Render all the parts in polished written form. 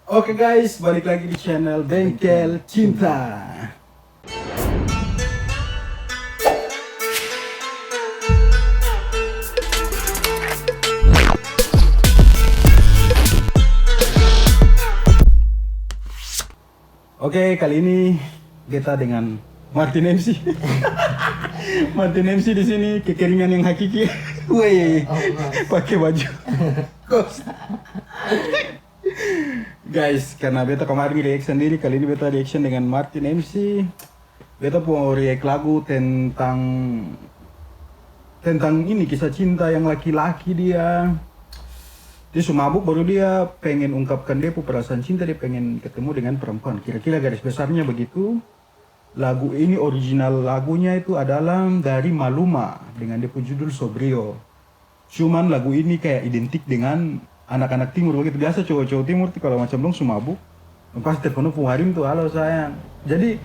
Oke guys, balik lagi di channel Bengkel Cinta. Oke, kali ini kita dengan Martin MC. Martin MC di sini kekeringan yang hakiki. Woi, pakai baju kos. Guys, karena beta kemarin react sendiri, kali ini beta reaction dengan Martin MC. Beta mau react lagu tentang ini kisah cinta yang laki-laki dia mabuk, baru dia pengen ungkapkan dia perasaan cinta, dia pengen ketemu dengan perempuan. Kira-kira garis besarnya begitu. Lagu ini original lagunya itu adalah dari Maluma dengan dia judul Sobrio. Cuman lagu ini kayak identik dengan anak-anak timur begitu. Biasa cowok-cowok timur tuh kalau macam dong sumabuk, pas teleponnya Harim tuh, halo sayang. Jadi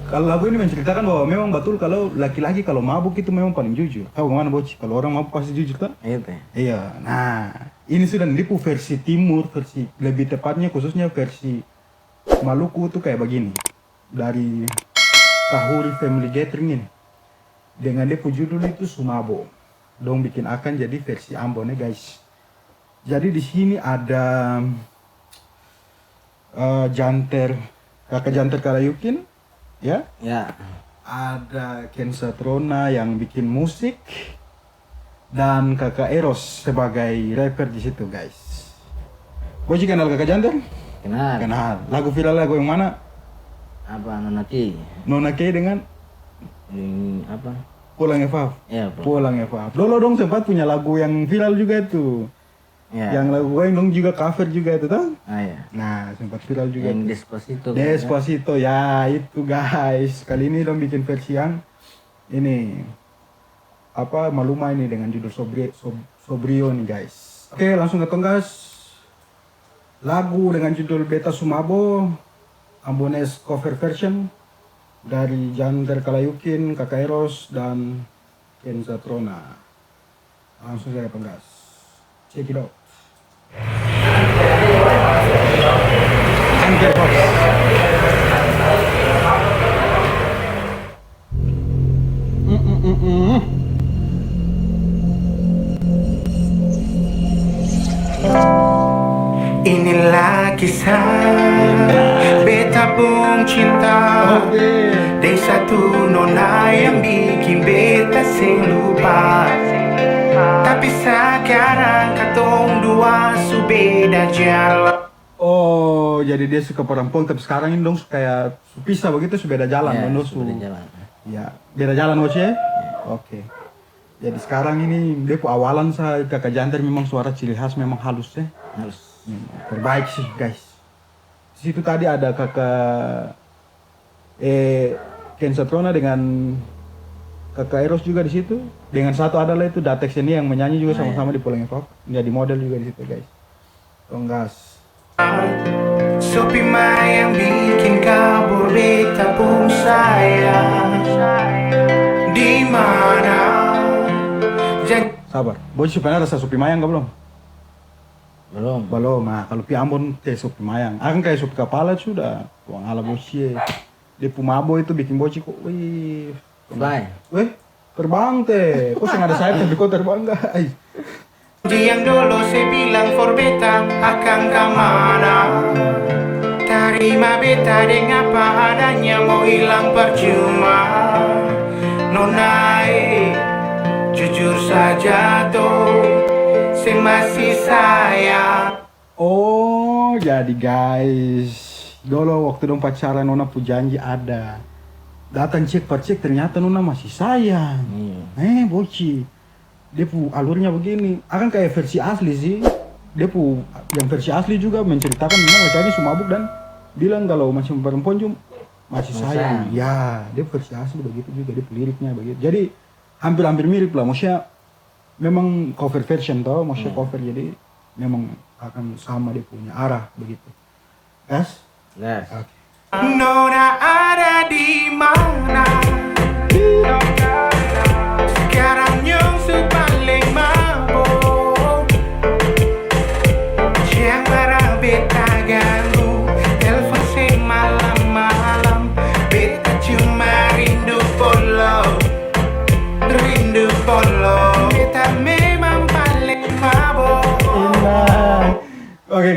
kalau lagu ini menceritakan bahwa memang betul kalau laki-laki kalau mabuk itu memang paling jujur. Tahu gimana Boci? Kalau orang mabuk pasti jujur tak? Iya. Nah, ini sudah nipu versi timur, versi lebih tepatnya khususnya versi Maluku tuh kayak begini. Dari Kahuri Family Gathering ini. Dengan dia judul itu Sumabo. Dong bikin akan jadi versi Ambon ya guys. Jadi di sini ada kakak janter Kalayukin, ya? Ya. Ada Ken Satrona yang bikin musik dan kakak Eros sebagai rapper di situ guys. Boci kenal kakak janter? Kenal. Kenal. Lagu viral lagu yang mana? Apa Nonaki? Nona Kay dengan Apa? Pulang Evaf. Ya, bro. Pulang Evaf. Dolo dong sempat punya lagu yang viral juga itu. Ya. Yang lagu yang dong juga cover juga itu tuh. Ya. Nah, sempat viral juga. Yang Tuh. Despacito. Despacito ya itu guys. Kali ini dong bikin versi yang ini apa Maluma ini dengan judul Sobrio nih guys. Oke, langsung ke gas. Lagu dengan judul Beta Sumabo, Ambones cover version dari Janter Kalayukin, Kakak Eros dan Ken Satrona. Langsung saya penggas. Check it out. Anchor Box. Inilah kisah beta pun cinta dari satu nona yang bikin beta sing lupa. Tapi sekarang katong dua su beda jalan. Oh, jadi dia suka perempuan tapi sekarang ini dong kayak pisah begitu, beda jalan. Ya, dong, beda jalan. Ya, beda jalan Oce. Oke. Jadi sekarang ini dia awalan saya kakak janter memang suara ciri khas memang halus ya. Halus. Terbaik sih guys. Di situ tadi ada kakak Ken Satrona dengan kakak Eros juga di situ. Dengan satu adalah itu Datex ini yang menyanyi juga sama-sama di Pulang Evap. Jadi model juga di situ guys. Tonggas. Sopi yang bikin kabur beta pun sayang. Di mana? Sabar. Bos supaya rasa supi mayang belum? Belum. Nah kalau pi Ambon kayak sup mayang, akan kayak sup kepala sudah. Tuang ala bocie. Dia pumabo itu bikin boci kok. Wih. Fly. Weh, terbang teh. Kok sengaja saya tapi kok terbang guys. Yang dulu saya bilang for beta akan kemana? Terima beta dengan apa adanya, mau hilang percuma. Nona jujur saja tuh. Saya masih sayang. Oh, jadi guys, dulu waktu dong pacaran Nona pu janji ada. Datang cek ternyata Nona masih sayang. Boci. Dia pu alurnya begini. Akan kayak versi asli sih. Dia pu yang versi asli juga menceritakan memang laki-laki sumabuk dan bilang kalau masih perempuan cuma masih sayang. Ya, dia versi asli begitu juga, dia liriknya begitu. Jadi hampir-hampir mirip lah, maksudnya memang cover version toh, maksudnya cover, jadi memang akan sama dia punya arah begitu. Yes? Yes. Oke. Nona ada di mana? Sekarang yang paling mabuk. Jangan marah beta ganggu.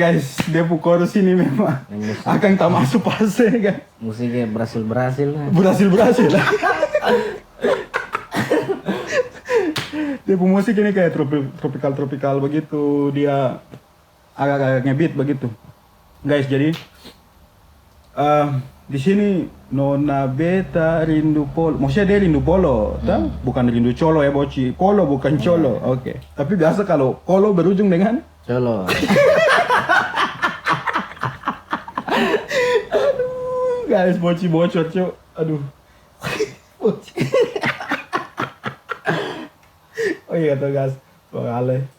guys, dia chorus ini memang akan tak masuk fase kan. Musiknya berhasil lah. Berhasil. Dia musik ini kayak tropikal begitu, dia agak-agak ngebeat begitu. Guys, jadi di sini Nona Beta rindu polo. Maksudnya dia rindu polo, bukan rindu colo ya boci. Polo bukan colo. Oke. Tapi biasa kalau polo berujung dengan Colo. aduh, guys, boci bocor, Cuk. Aduh. Boci. Oh iya tuh guys, Ale.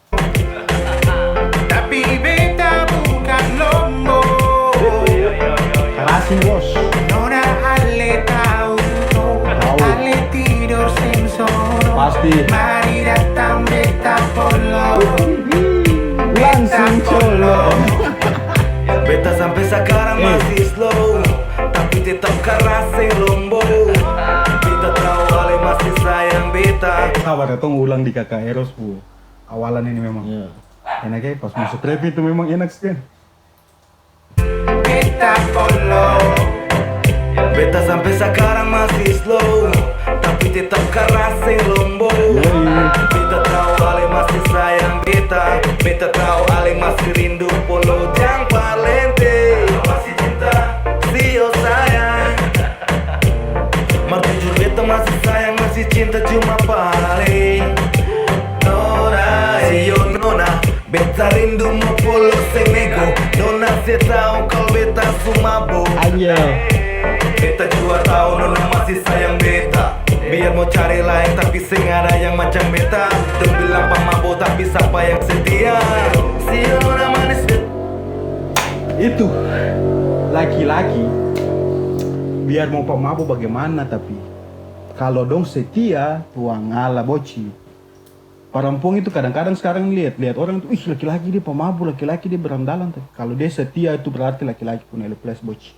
Tapi beta bukan lombo. Kalasin bos. Nona Ale tahu. Ale tidur sensono. Pasti. Mari datang beta polo. Langsung colo. Beta sampai sekarang masih slow, tapi tetap keras lombo. Beta tahu Ale masih sayang beta. Sabar ya, tunggu ulang di kakak Eros bu. Awalan ini memang Iya. enak ya, pas masuk rap itu memang enak sekali. Beta polo. Beta sampai sekarang masih slow, tapi tetap keras lombo. Beta tahu Ale masih sayang beta. Beta tahu Ale masih rindu polo jang palente. Masih cinta, sio sayang. Mar jujur beta masih sayang, masih cinta cuma paling. Nona, sio nona, beta rindu mau polo senego. Nona saya tahu kalau beta sumabo. Aja. Beta juga tahu nona masih sayang beta. Biar mau cari lain tapi sing ada yang macam beta. Dong bilang pamabo tapi siapa yang setia. Si nona manis Itu laki-laki biar mau pemabuk bagaimana, tapi kalau dong setia tuang ala boci. Perempuan itu kadang-kadang sekarang lihat orang tuh, ih laki-laki dia pemabuk, laki-laki dia berandalan. Tapi kalau dia setia itu berarti laki-laki punya plus boci.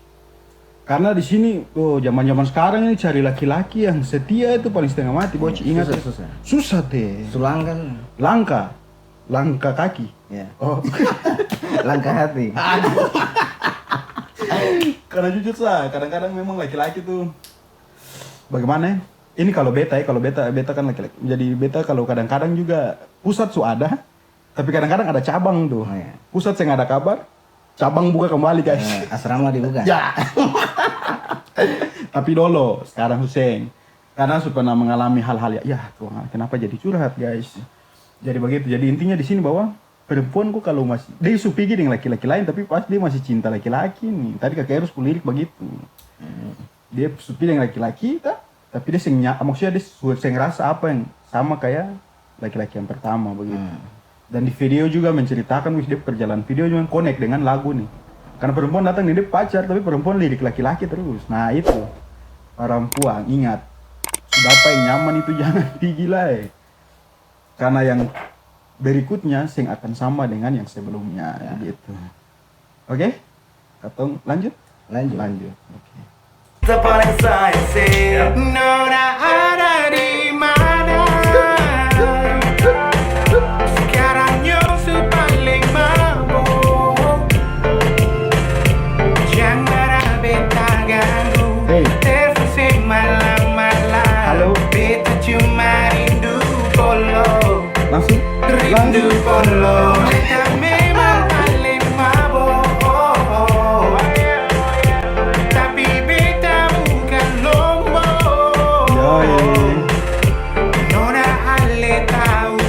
Karena di sini tuh zaman-zaman sekarang ini cari laki-laki yang setia itu paling setengah mati boci. Ingat ya? Susah. Susah teh. Sulang kan. Langka kaki. Ya. Oh. Langkah hati. Karena jujur sah, kadang-kadang memang laki-laki tuh bagaimana ya? Ini kalau beta kan laki-laki. Jadi beta kalau kadang-kadang juga pusat su ada, tapi kadang-kadang ada cabang tuh. Oh, iya. Pusat saya nggak ada kabar, cabang buka kembali guys. Asrama dibuka. Ya. Tapi dulu sekarang Hussein karena sudah pernah mengalami hal-hal ya Tuhan, kenapa jadi curhat guys. Jadi begitu. Jadi intinya di sini bahwa perempuan kok kalau masih dia supigi dengan laki-laki lain tapi pas dia masih cinta laki-laki nih. Tadi kakek harus kulirik begitu. Dia supigi dengan laki-laki tapi dia maksudnya dia ngerasa apa yang sama kayak laki-laki yang pertama begitu. Dan di video juga menceritakan dia perjalanan video juga connect dengan lagu nih. Karena perempuan datang nih dia pacar tapi perempuan lirik laki-laki terus. Nah itu perempuan ingat sudah apa yang nyaman itu jangan digilai. Karena yang berikutnya sing akan sama dengan yang sebelumnya gitu. Oke? Katong lanjut. Oke. Beta paling sayang sih. Nona ada di mana? Sekarang Yosu paling mabuk. Jangan beta ganggu. Hey. Telepon sing malam-malam. Halo. Beta cuma rindu polo. Langsung. Rindu polo. Beta memang paling mabuk. Tapi beta bukan lombo. Yoi. Nona Ale tahu,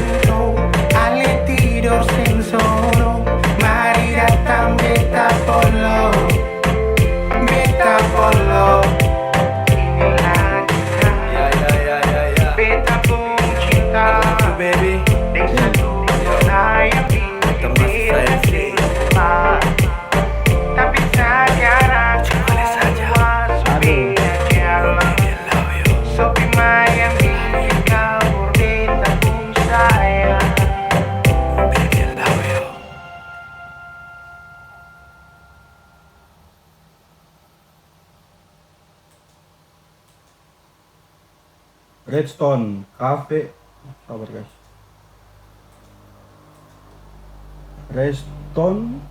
Ale tidur sing sono. Mari datang beta polo. Beta polo. Inilah kita. Ya. Beta pun cinta. Baby. Deng satu zona yang Kita masih sayang sih. tapi sekarang cuma Aduh. Sopi mayang bikin kau beta pun sayang. Redstone Cafe. Sabar guys.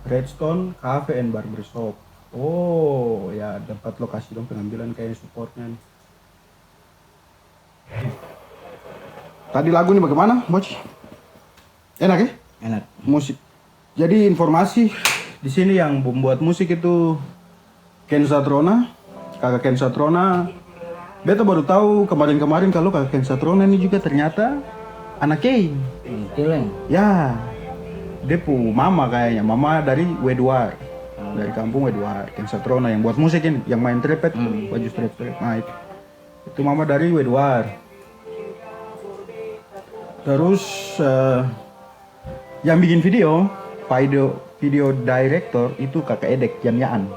Redstone Cafe and Barbershop. Oh ya, dapat lokasi dong pengambilan kayak supportnya nih. Tadi lagu ini bagaimana, Boci? Enak ya? Enak. Musik. Jadi informasi di sini yang membuat musik itu Ken Satrona, kakak Ken Satrona. Beta baru tahu kemarin-kemarin kalau kakak Ken Satrona ini juga ternyata anak Kei. Kileng. Ya, dia mama kayaknya, mama dari Wedwar, dari kampung Wedwar. Ken Satrona yang buat musik ini, yang main trepet, baju trepet. Nah itu mama dari Wedwar. Terus yang bikin video director itu kakak Edek Yaan.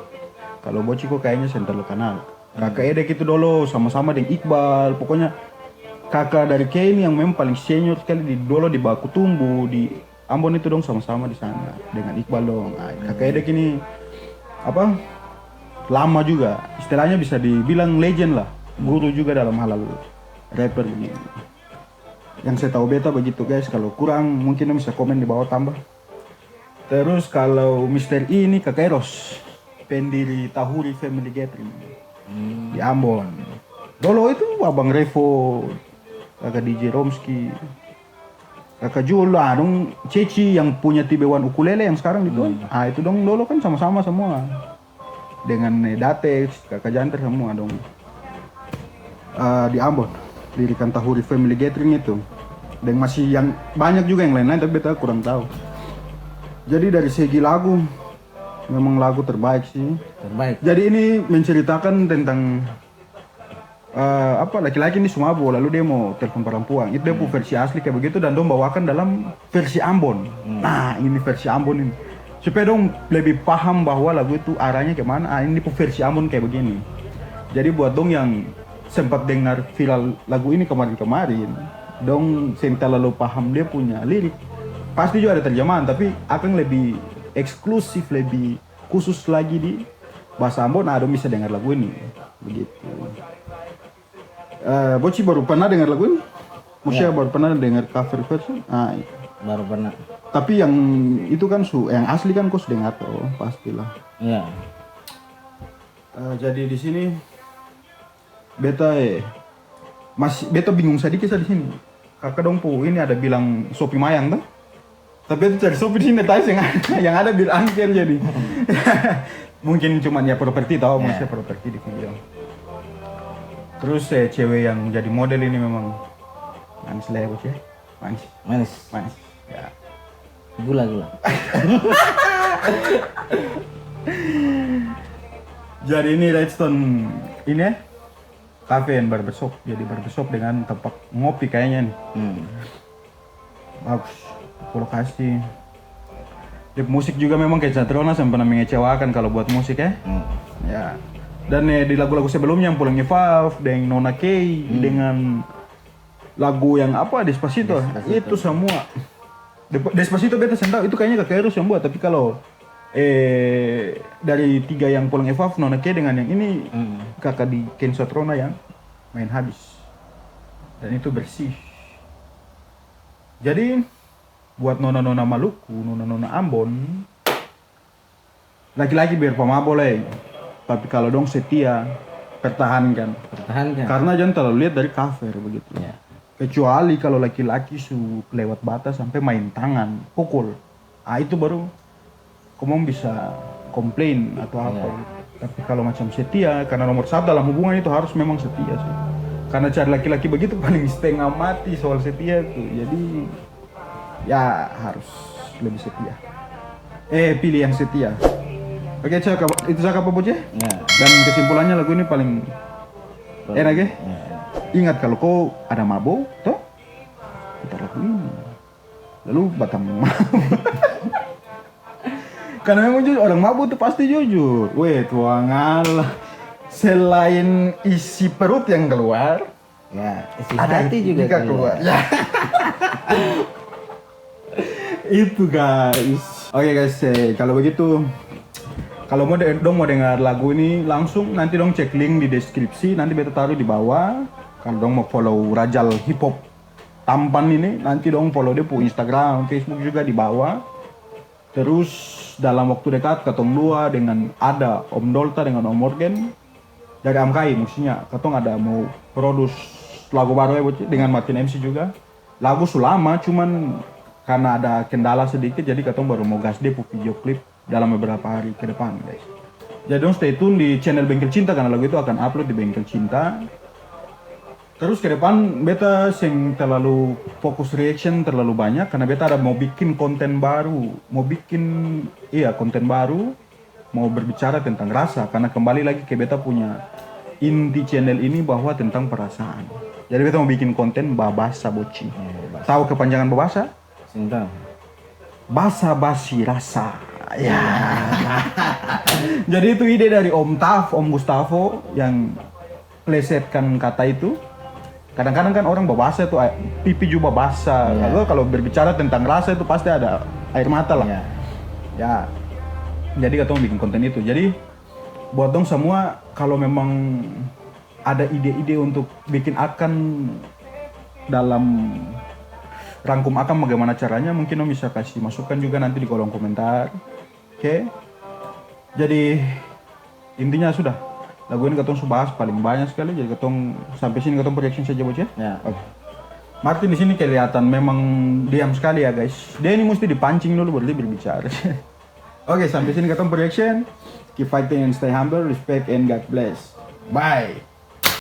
Kalau Boci kok kayaknya sentral kenal. Kakak Edek itu dulu sama-sama dengan Iqbal. Pokoknya kakak dari Ken yang memang paling senior sekali di Baku Tumbu di Ambon itu dong sama-sama di sana dengan Iqbal dong. Nah, kakak Edek ini apa? Lama juga. Istilahnya bisa dibilang legend lah. Guru juga dalam halal rapper ini. Yang saya tahu beta begitu guys. Kalau kurang mungkin bisa komen di bawah tambah. Terus kalau Mr. E ini kakak Eros, pendiri Tahuri Family Gathering di Ambon. Dulu itu abang Revo, kakak DJ Romski, kakak Jula, dong Ceci yang punya Tibewan ukulele yang sekarang itu. Ah itu dong dulu kan sama-sama semua. Dengan Datex, kakak Janter semua dong. Di Ambon. Dirikan Tahuri Family Gathering itu. Dan masih yang banyak juga yang lain-lain tapi beta kurang tahu. Jadi dari segi lagu memang lagu terbaik sih. Terbaik. Jadi ini menceritakan tentang laki-laki ini Sumabo lalu dia mau telepon perempuan. Itu dia versi asli kayak begitu dan dong bawakan dalam versi Ambon. Nah, ini versi Ambon ini. Supaya dong lebih paham bahwa lagu itu arahnya kemana. Ini versi Ambon kayak begini. Jadi buat dong yang sempat dengar viral lagu ini kemarin-kemarin, dong sental lalu paham dia punya lirik. Pasti juga ada terjemahan, tapi akan lebih eksklusif, lebih khusus lagi di bahasa Ambon. Nah, dong bisa dengar lagu ini, begitu. Boci baru pernah dengar lagu ini? Maksudnya baru pernah dengar cover version? Ah, Baru pernah. tapi yang itu kan yang asli kan kau sudah dengar tuh, pastilah. Iya. Jadi di sini beta beta bingung sedikit di sini. Kakak dong ini ada bilang Sopi Mayang tuh. Tapi itu cari Sopi di sini tadi yang ada bilang angker jadi. Mungkin cuman ya properti tahu maksudnya properti di video. Terus cewek yang jadi model ini memang manis lah ya bos ya. Manis. Ya. Gula. Jadi ini Redstone ini ya. Cafe and Barbershop, jadi barbershop dengan tempat ngopi kayaknya nih. Bagus, lokasi. Di musik juga memang kayak Satrona sampai pernah mengecewakan kalau buat musik ya. Ya. Dan di lagu-lagu sebelumnya yang Pulang Evaf, dengan Nona Kay, dengan lagu yang apa Despacito. Itu semua. Despacito beta sendiri itu kayaknya Kakak Eros yang buat, tapi kalau dari 3 yang Pulang Evaf, Nona Kay dengan yang ini kakak di Ken Satrona yang main habis. Dan itu bersih. Jadi buat nona-nona Maluku, nona-nona Ambon, laki-laki biar pemabok boleh. Tapi kalau dong setia, pertahankan. Karena jangan terlalu lihat dari cover begitu. Ya. Kecuali kalau laki-laki lewat batas sampai main tangan, pukul. Itu baru kamu bisa komplain atau apa. Tapi kalau macam setia, karena nomor 1 dalam hubungan itu harus memang setia sih. Karena cari laki-laki begitu paling setengah mati soal setia tuh. Jadi ya harus lebih setia. Pilih yang setia. Oke, itu cakap apa Boce? Ya. Dan kesimpulannya lagu ini paling enak ya? Ingat kalau kau ada mabuk, toh putar lagu ini. Lalu batang mabuk. Karena memang jujur, orang mabuk tuh pasti jujur. Weh, tuang Allah. Selain isi perut yang keluar, Ya, isi ada hati juga keluar. Ya. Itu guys. Oke guys, kalau begitu, kalau mau dengar lagu ini langsung nanti dong cek link di deskripsi, nanti beta taruh di bawah. Kalau dong mau follow Rajal Hip Hop Tampan ini, nanti dong follow dia punya Instagram, Facebook juga di bawah. Terus dalam waktu dekat katong dua dengan ada Om Dolta dengan Om Morgan dari Amkai maksudnya katong ada mau produce lagu baru ya Boci, dengan Martin MC juga. Lagu sulama cuman karena ada kendala sedikit jadi katong baru mau gas depo video klip dalam beberapa hari ke depan guys. Jadi dong stay tune di channel Bengkel Cinta karena lagu itu akan upload di Bengkel Cinta. Terus ke depan beta sing terlalu fokus reaction terlalu banyak karena beta ada mau bikin konten baru, konten baru, mau berbicara tentang rasa karena kembali lagi ke beta punya inti channel ini bahwa tentang perasaan. Jadi beta mau bikin konten babasa Boci. Tahu kepanjangan babasa? Cinta. Basa basi rasa. Ya. Jadi itu ide dari Om Gustavo yang plesetkan kata itu. Kadang-kadang kan orang babasa itu pipi juga basah. Lalu kalau berbicara tentang rasa itu pasti ada air mata lah. Ya. Jadi katong bikin konten itu. Jadi buat dong semua kalau memang ada ide-ide untuk bikin akan dalam rangkum akan bagaimana caranya mungkin om bisa kasih masukan juga nanti di kolom komentar. Oke. Jadi intinya sudah. Lagu ini katong bahas paling banyak sekali, jadi katong sampai sini katong reaction saja Bos ya. Oke. Martin di sini kelihatan memang diam sekali ya guys. Dia ini mesti dipancing dulu baru dia berbicara. Oke, sampai sini katong reaction. Keep fighting and stay humble, respect and God bless. Bye.